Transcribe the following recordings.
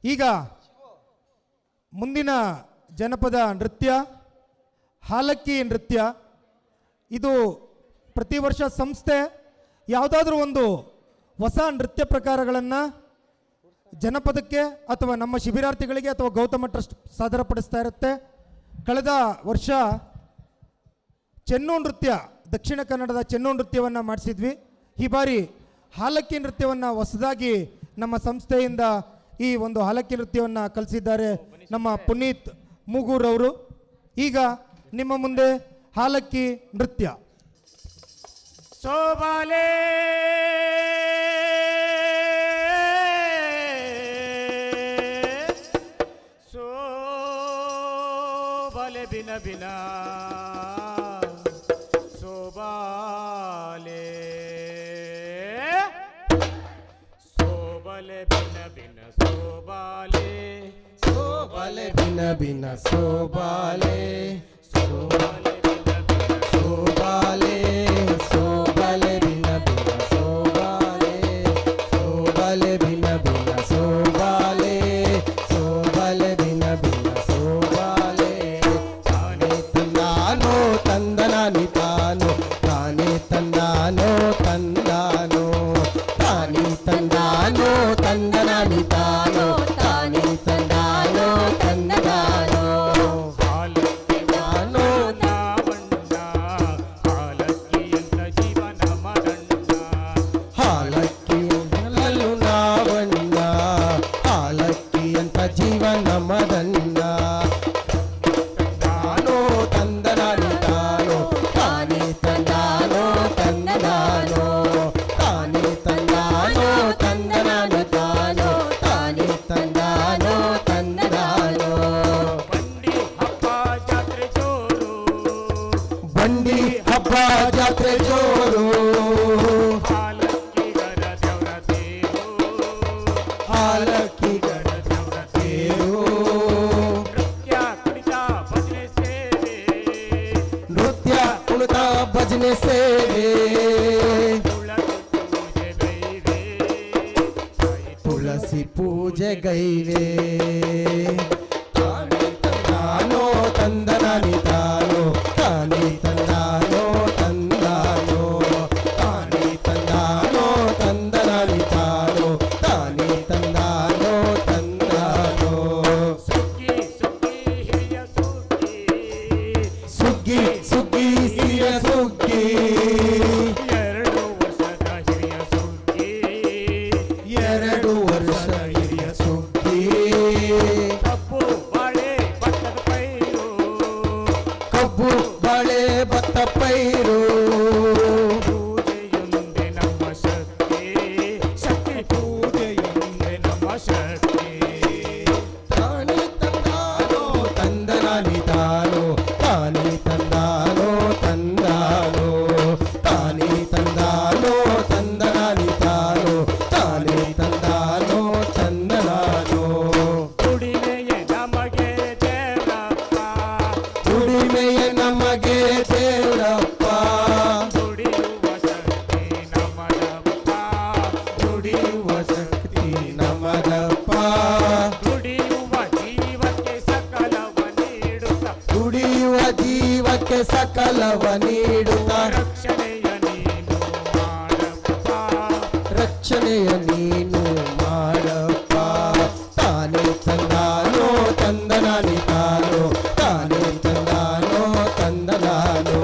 ಈಗ ಮುಂದಿನ ಜನಪದ ನೃತ್ಯ ಹಾಲಕ್ಕಿ ನೃತ್ಯ. ಇದು ಪ್ರತಿ ವರ್ಷ ಸಂಸ್ಥೆ ಯಾವುದಾದ್ರೂ ಒಂದು ಹೊಸ ನೃತ್ಯ ಪ್ರಕಾರಗಳನ್ನು ಜನಪದಕ್ಕೆ ಅಥವಾ ನಮ್ಮ ಶಿಬಿರಾರ್ಥಿಗಳಿಗೆ ಅಥವಾ ಗೌತಮ ಟ್ರಸ್ಟ್ ಸಾದರಪಡಿಸ್ತಾ ಇರುತ್ತೆ. ಕಳೆದ ವರ್ಷ ಚೆನ್ನು ನೃತ್ಯ, ದಕ್ಷಿಣ ಕನ್ನಡದ ಚೆನ್ನು ನೃತ್ಯವನ್ನು ಮಾಡಿಸಿದ್ವಿ. ಈ ಬಾರಿ ಹಾಲಕ್ಕಿ ನೃತ್ಯವನ್ನು ಹೊಸದಾಗಿ ನಮ್ಮ ಸಂಸ್ಥೆಯಿಂದ ಈ ಒಂದು ಹಾಲಕ್ಕಿ ನೃತ್ಯವನ್ನು ಕಲಿಸಿದ್ದಾರೆ ನಮ್ಮ ಪುನೀತ್ ಮೂಗೂರವರು. ಈಗ ನಿಮ್ಮ ಮುಂದೆ ಹಾಲಕ್ಕಿ ನೃತ್ಯ. ಸೋಬಾಲೆ ಸೋಬಾಲೆ ಬಿನ ಬಿನ ಸೋಬಾಲೆ ಸೋಬಾಲೆ ಬಿನ ಬಿನ ಸೋಬಾಲೆ ಸೋಬಾಲೆ ಬಿನ ಬಿನ ಸೋಬಾಲೆ ಸೋಬಾಲೆ ಸೋಬಾಲೆ ಬಿನ ಬಿನ ಸೋಬಾಲೆ ಸೋಬಾಲೆ ಬಿನ ಬಿನ ಸೋಬಾಲೆ ಸೋಬಾಲೆ ಬಿನ ಬಿನ ಸೋಬಾಲೆ ತಾನೇ ತಂದಾನೋ ತಂದನಾನಿ ತಾನೋ ತಾನೇ ತಂದಾನೋ ತಂದಾನೋ ತಾನೇ ತಂದಾನೋ ತಂದನಾನಿ ತಾನೋ ತಾನೇ ತಂದಾನೋ ತಂದಾನೋ ಜೀವನ ಮದನ್ನ ತಾನೋ ತಂದನಾನಿ ತಾನೋ ತಾನೇ ತಂದಾನೋ ತಂದನಾನೋ ತಾನೇ ತಂದಾನೋ ತಂದನಾನಿ ತಾನೋ ತಾನೇ ತಂದಾನೋ ತಂದನಾನೋ ಬಂಡಿ ಹಬ್ಬ ಜಾತ್ರೆ ಜೋರು ಹಾಲಕ್ಕಿ ನೃತ್ಯ ಕುಣಿತ ಭಜನೆ ಸೇವೆ ತುಳಸಿ ಪೂಜೆ ಗೈವೆ ತಾನೇ ತಂದಾನೋ ತಂದನಾನಿ ತಾನೋ ತಾನೇ ತಂದಾನೋ ತಂದಾನೋ ತಾನೇ ತಂದಾನೋ ತಂದನಾನಿ ತಾನೋ ತಾನೇ ತಂದಾನೋ ತಂದಾನೋ ಸುಗ್ಗಿ ಸುಗ್ಗಿ ಸಿರಿಯ ಸುಗ್ಗಿ 2 ವರ್ಷ ಹಿರಿಯ ಸುಗ್ಗಿ ಕಬ್ಬು ಬಾಳೆ ಭತ್ತ ಪೈರು ಪೂಜೆಯೊಂದೆ ನಮ್ಮ ಶಕ್ತಿ ಶಕ್ತಿ ಪೂಜೆಯೊಂದೆ ನಮ್ಮ ಶಕ್ತಿ ತಾನೇ ತಂದಾನೋ ತಂದನಾನಿ ತಾನೋ ತಾನೇ ತಂದಾನೋ ತಂದಾನೋ ತಾನೇ ತಂದಾನೋ ತಂದನಾನಿ ತಾನೋ ತಾನೇ ತಂದಾನೋ ತಂದನಾನೋ ದುಡಿಮೆಯ ನಮಗೆ ದೇವರಪ್ಪ ದುಡಿಮೆಯ ನಮಗೆ ದೇವರಪ್ಪ ದುಡಿಯುವ ಶಕ್ತಿ ನಮ್ಮದಪ್ಪ ದುಡಿಯುವ ಶಕ್ತಿ ನಮದಪ್ಪ ದುಡಿಯುವ ಜೀವಕ್ಕೆ ಸಕಲವ ನೀಡುತ್ತ ದುಡಿಯುವ ಜೀವಕ್ಕೆ ಸಕಲವ ನೀಡುತ್ತ ರಕ್ಷಣೆಯ ನೀನು ಮಾಡಪ್ಪ ರಕ್ಷಣೆಯ ನೀನು ಮಾಡಪ್ಪ ತಾನೇ ತಂದಾನೋ ತಂದನಾನಿ ತಾನೋ ತಾನೇ ತಂದಾನೋ ತಂದನಾನೋ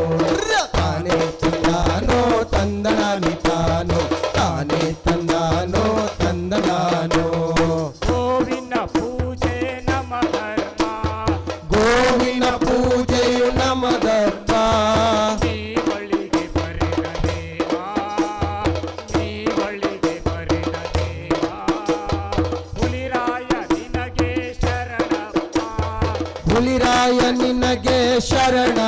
ತಾನೇ ತಂದಾನೋ ತಂದನಾನಿ ತಾನೋ ತಾನೇ ತಂದಾನೋ ತಂದನಾನೋ ಗೋವಿನ ಪೂಜೆ ನಮ್ಮ ಧರ್ಮ ಗೋವಿನ ಪೂಜೆಯು ನಮದಪ್ಪ ನೀವಳಿಗೆ ಬರೆದ ದೇವ ನೀವಳಿಗೆ ಬರೆದ ದೇವ ಹುಲಿರಾಯ ನಿನಗೆ ಶರಣಪ್ಪ ಹುಲಿರಾಯ ನಿನಗೆ ಶರಣ